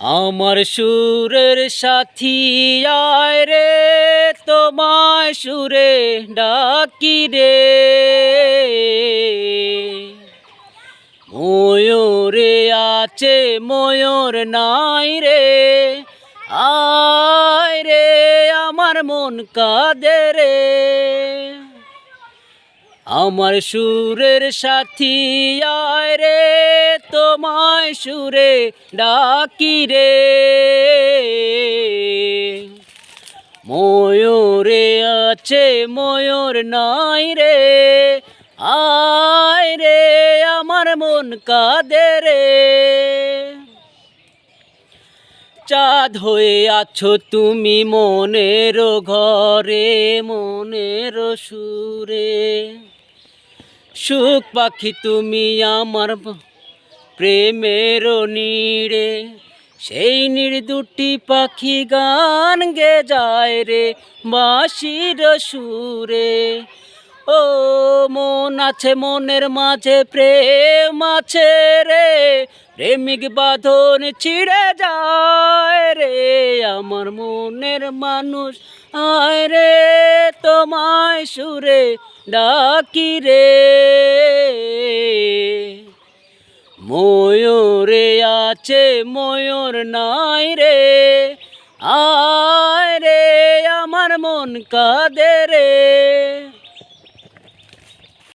আমার সুরের সাথী আয় রে, তোমায় সুরে ডাকি রে। ময়ূরে আছে ময়ূর নাই রে, আয় রে আমার মন কাঁদে রে। আমার সুরের সাথী আয় রে, তোমায় সুরে ডাকি রে। ময়ূরে আছে ময়ূর নাই রে, আয় রে আমার মন কাঁদে রে। চাঁদ হয়ে আছো তুমি মনের ঘরে, মনের সুরে। সুখ পাখি তুমি আমার প্রেমের নীড়ে, সেই নীড় দুটি পাখি গান গে যায় রে বাঁশির সুরে। ও মন আছে মনের মাঝে প্রেম আছে রে, প্রেমিক বাঁধন ছিঁড়ে যায় রে। আমার মনের মানুষ আয় রে, তোমায় সুরে ডাকি রে। ময়ূরে আছে ময়ূর নাই রে, আয় রে আমার মন কাঁদে রে।